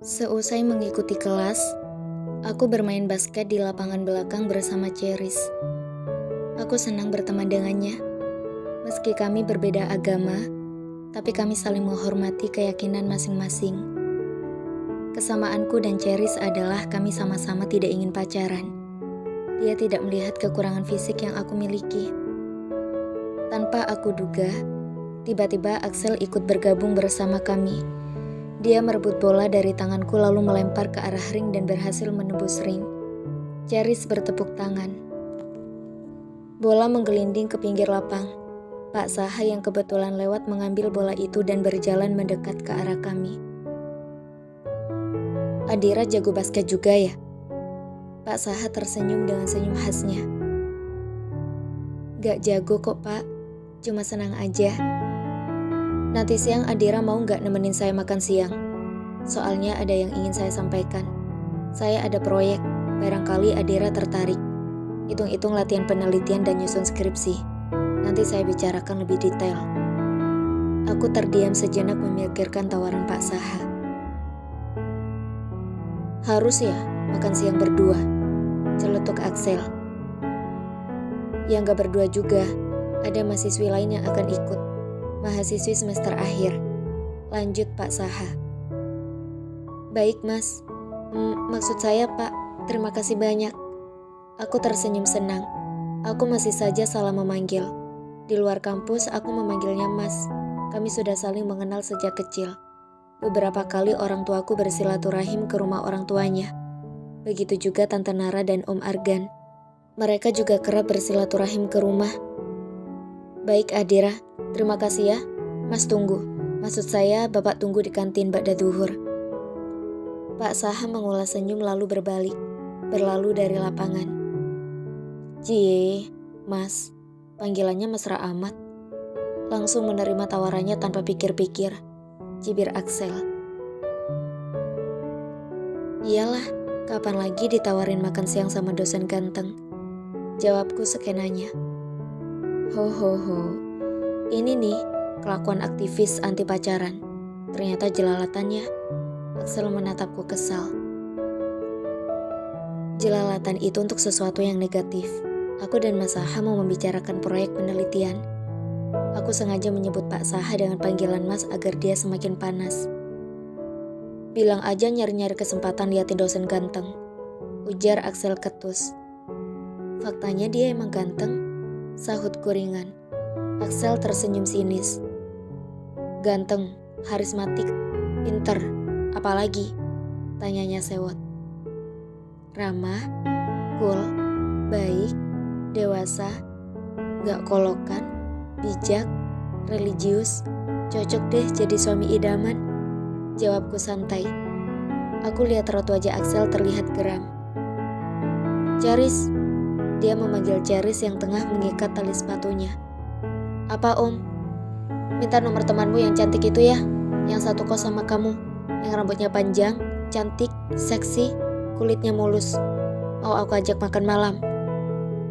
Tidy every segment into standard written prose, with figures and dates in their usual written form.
Seusai mengikuti kelas, aku bermain basket di lapangan belakang bersama Ceris. Aku senang berteman dengannya. Meski kami berbeda agama, tapi kami saling menghormati keyakinan masing-masing. Kesamaanku dan Ceris adalah kami sama-sama tidak ingin pacaran. Dia tidak melihat kekurangan fisik yang aku miliki. Tanpa aku duga, tiba-tiba Axel ikut bergabung bersama kami. Dia merebut bola dari tanganku lalu melempar ke arah ring dan berhasil menembus ring. Ceris bertepuk tangan. Bola menggelinding ke pinggir lapang. Pak Saha yang kebetulan lewat mengambil bola itu dan berjalan mendekat ke arah kami. Adira jago basket juga ya? Pak Saha tersenyum dengan senyum khasnya. Gak jago kok Pak, cuma senang aja. Nanti siang Adira mau gak nemenin saya makan siang? Soalnya ada yang ingin saya sampaikan. Saya ada proyek, barangkali Adira tertarik. Hitung-hitung latihan penelitian dan nyusun skripsi. Nanti saya bicarakan lebih detail. Aku terdiam sejenak memikirkan tawaran Pak Saha. Harus ya, makan siang berdua, celetuk Axel. Yang gak berdua juga, ada mahasiswi lain yang akan ikut. Mahasiswi semester akhir. Lanjut Pak Saha. Baik mas, maksud saya Pak, terima kasih banyak. Aku tersenyum senang. Aku masih saja salah memanggil. Di luar kampus aku memanggilnya mas. Kami sudah saling mengenal sejak kecil. Beberapa kali orang tuaku bersilaturahim ke rumah orang tuanya. Begitu juga Tante Nara dan Om Argan. Mereka juga kerap bersilaturahim ke rumah. Baik Adira, terima kasih ya. Mas tunggu. Maksud saya Bapak tunggu di kantin ba'da zuhur. Pak Saha mengulas senyum lalu berbalik. Berlalu dari lapangan. Cie, Mas. Panggilannya mesra amat. Langsung menerima tawarannya tanpa pikir-pikir. Cibir Axel. Iyalah, kapan lagi ditawarin makan siang sama dosen ganteng? Jawabku sekenanya. Ho ho ho. Ini nih, kelakuan aktivis anti pacaran. Ternyata jelalatannya. Axel menatapku kesal. Jelalatan itu untuk sesuatu yang negatif. Aku dan Mas Saha mau membicarakan proyek penelitian. Aku sengaja menyebut Pak Saha dengan panggilan Mas agar dia semakin panas. Bilang aja nyari-nyari kesempatan liatin dosen ganteng. Ujar Axel ketus. Faktanya dia emang ganteng, sahutku ringan. Axel tersenyum sinis. Ganteng, karismatik, pinter, apalagi? Tanyanya sewot. Ramah, cool, baik, dewasa, gak kolokan, bijak, religius, cocok deh jadi suami idaman. Jawabku santai. Aku lihat raut wajah Axel terlihat geram. Ceris, dia memanggil Ceris yang tengah mengikat tali sepatunya. Apa om? Minta nomor temanmu yang cantik itu ya, yang satu kos sama kamu, yang rambutnya panjang, cantik, seksi, kulitnya mulus. Mau aku ajak makan malam?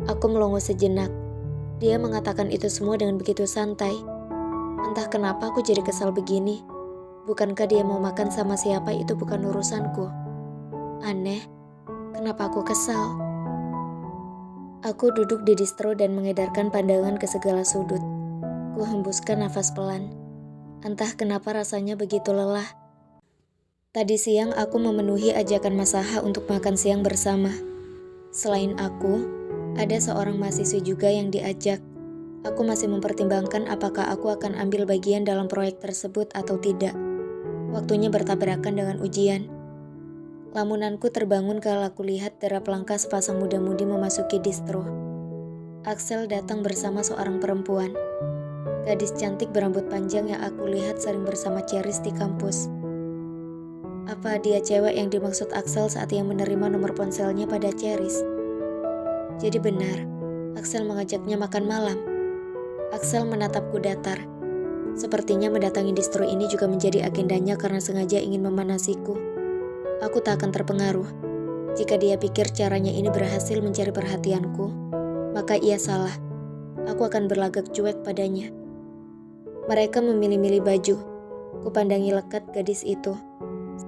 Aku melongo sejenak. Dia mengatakan itu semua dengan begitu santai. Entah kenapa aku jadi kesal begini. Bukankah dia mau makan sama siapa itu bukan urusanku. Aneh, kenapa aku kesal? Aku duduk di distro dan mengedarkan pandangan ke segala sudut. Ku hembuskan nafas pelan. Entah kenapa rasanya begitu lelah. Tadi siang aku memenuhi ajakan Mas Saha untuk makan siang bersama. Selain aku, ada seorang mahasiswi juga yang diajak. Aku masih mempertimbangkan apakah aku akan ambil bagian dalam proyek tersebut atau tidak. Waktunya bertabrakan dengan ujian. Lamunanku terbangun kalau aku lihat derap langkah sepasang muda-mudi memasuki distro. Axel datang bersama seorang perempuan. Gadis cantik berambut panjang yang aku lihat sering bersama Ceris di kampus. Apa dia cewek yang dimaksud Axel saat ia menerima nomor ponselnya pada Ceris? Jadi benar, Axel mengajaknya makan malam. Axel menatapku datar. Sepertinya mendatangi distro ini juga menjadi agendanya karena sengaja ingin memanasiku. Aku tak akan terpengaruh. Jika dia pikir caranya ini berhasil mencari perhatianku, maka ia salah. Aku akan berlagak cuek padanya. Mereka memilih-milih baju. Kupandangi lekat gadis itu.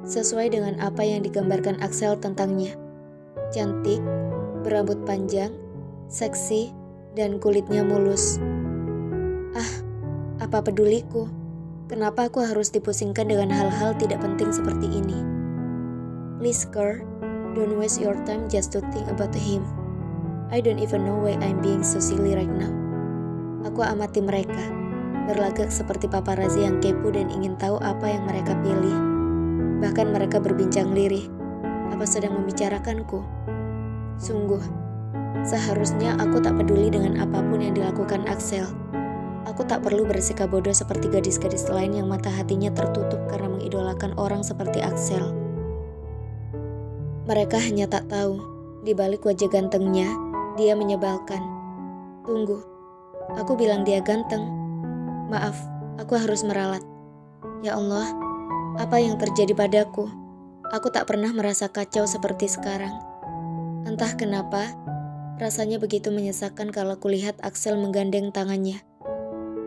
sesuai dengan apa yang digambarkan Axel tentangnya. Cantik, berambut panjang, seksi, dan kulitnya mulus. Ah, apa peduliku? Kenapa aku harus dipusingkan dengan hal-hal tidak penting seperti ini? Please, girl, don't waste your time just to think about him. I don't even know why I'm being so silly right now. Aku amati mereka, berlagak seperti paparazzi yang kepo dan ingin tahu apa yang mereka pilih. Bahkan mereka berbincang lirih. Apa sedang membicarakanku? Sungguh, seharusnya aku tak peduli dengan apapun yang dilakukan Axel. Aku tak perlu bersikap bodoh seperti gadis-gadis lain yang mata hatinya tertutup karena mengidolakan orang seperti Axel. Mereka hanya tak tahu, di balik wajah gantengnya, dia menyebalkan. Tunggu, aku bilang dia ganteng. Maaf, aku harus meralat. Ya Allah, apa yang terjadi padaku? Aku tak pernah merasa kacau seperti sekarang. Entah kenapa, rasanya begitu menyesakan kalau kulihat Axel menggandeng tangannya.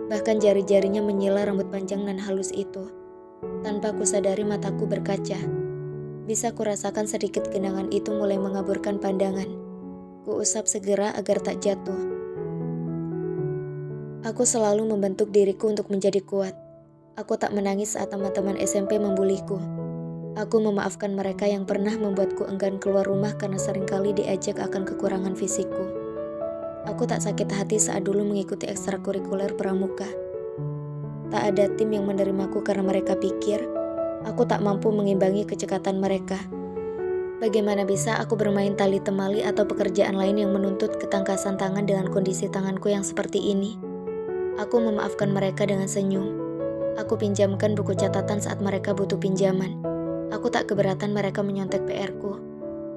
Bahkan jari-jarinya menyela rambut panjang dan halus itu. Tanpa kusadari mataku berkaca. Bisa kurasakan sedikit genangan itu mulai mengaburkan pandangan. Kuusap segera agar tak jatuh. Aku selalu membentuk diriku untuk menjadi kuat. Aku tak menangis saat teman-teman SMP membuliku. Aku memaafkan mereka yang pernah membuatku enggan keluar rumah karena seringkali diajak akan kekurangan fisikku. Aku tak sakit hati saat dulu mengikuti ekstrakurikuler pramuka. Tak ada tim yang menerimaku karena mereka pikir aku tak mampu mengimbangi kecekatan mereka. Bagaimana bisa aku bermain tali temali atau pekerjaan lain yang menuntut ketangkasan tangan dengan kondisi tanganku yang seperti ini? Aku memaafkan mereka dengan senyum. Aku pinjamkan buku catatan saat mereka butuh pinjaman. Aku tak keberatan mereka menyontek PR-ku,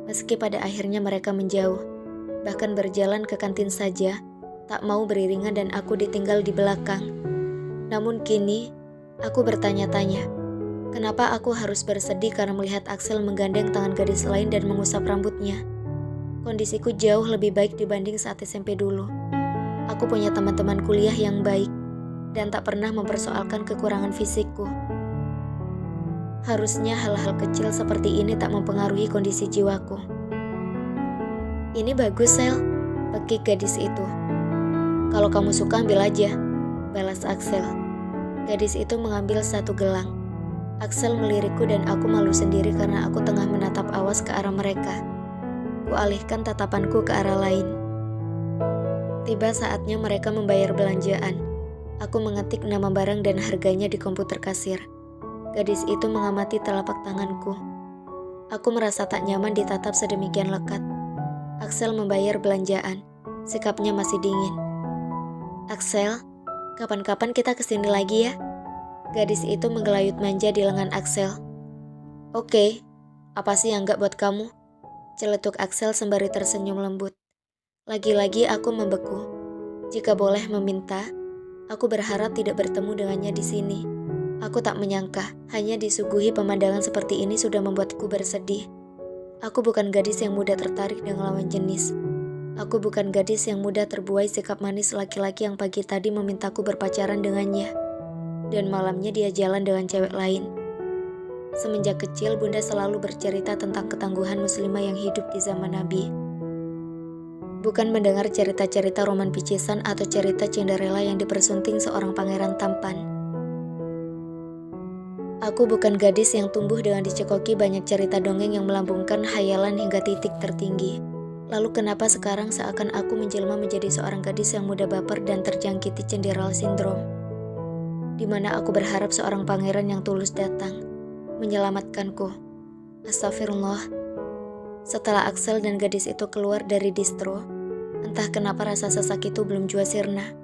meski pada akhirnya mereka menjauh. Bahkan berjalan ke kantin saja, tak mau beriringan dan aku ditinggal di belakang. Namun kini, aku bertanya-tanya, kenapa aku harus bersedih karena melihat Axel menggandeng tangan gadis lain dan mengusap rambutnya? Kondisiku jauh lebih baik dibanding saat SMP dulu. Aku punya teman-teman kuliah yang baik, dan tak pernah mempersoalkan kekurangan fisikku. Harusnya hal-hal kecil seperti ini tak mempengaruhi kondisi jiwaku. Ini bagus, Sel, pekik gadis itu. Kalau kamu suka ambil aja, balas Axel. Gadis itu mengambil satu gelang. Axel melirikku dan aku malu sendiri karena aku tengah menatap awas ke arah mereka. Kualihkan tatapanku ke arah lain. Tiba saatnya mereka membayar belanjaan. Aku mengetik nama barang dan harganya di komputer kasir. Gadis itu mengamati telapak tanganku. Aku merasa tak nyaman ditatap sedemikian lekat. Axel membayar belanjaan. Sikapnya masih dingin. Axel, kapan-kapan kita kesini lagi ya? Gadis itu menggelayut manja di lengan Axel. Oke, apa sih yang gak buat kamu? Celetuk Axel sembari tersenyum lembut. Lagi-lagi aku membeku. Jika boleh meminta, aku berharap tidak bertemu dengannya di sini. Aku tak menyangka, hanya disuguhi pemandangan seperti ini sudah membuatku bersedih. Aku bukan gadis yang mudah tertarik dengan lawan jenis. Aku bukan gadis yang mudah terbuai sikap manis laki-laki yang pagi tadi memintaku berpacaran dengannya. Dan malamnya dia jalan dengan cewek lain. Semenjak kecil Bunda selalu bercerita tentang ketangguhan muslimah yang hidup di zaman Nabi. Bukan mendengar cerita-cerita roman picisan atau cerita Cinderella yang dipersunting seorang pangeran tampan. Aku bukan gadis yang tumbuh dengan dicekoki banyak cerita dongeng yang melambungkan hayalan hingga titik tertinggi. Lalu kenapa sekarang seakan aku menjelma menjadi seorang gadis yang mudah baper dan terjangkiti Cinderella syndrome? Di mana aku berharap seorang pangeran yang tulus datang, menyelamatkanku. Astagfirullah. Setelah Axel dan gadis itu keluar dari distro, entah kenapa rasa sesak itu belum jua sirna.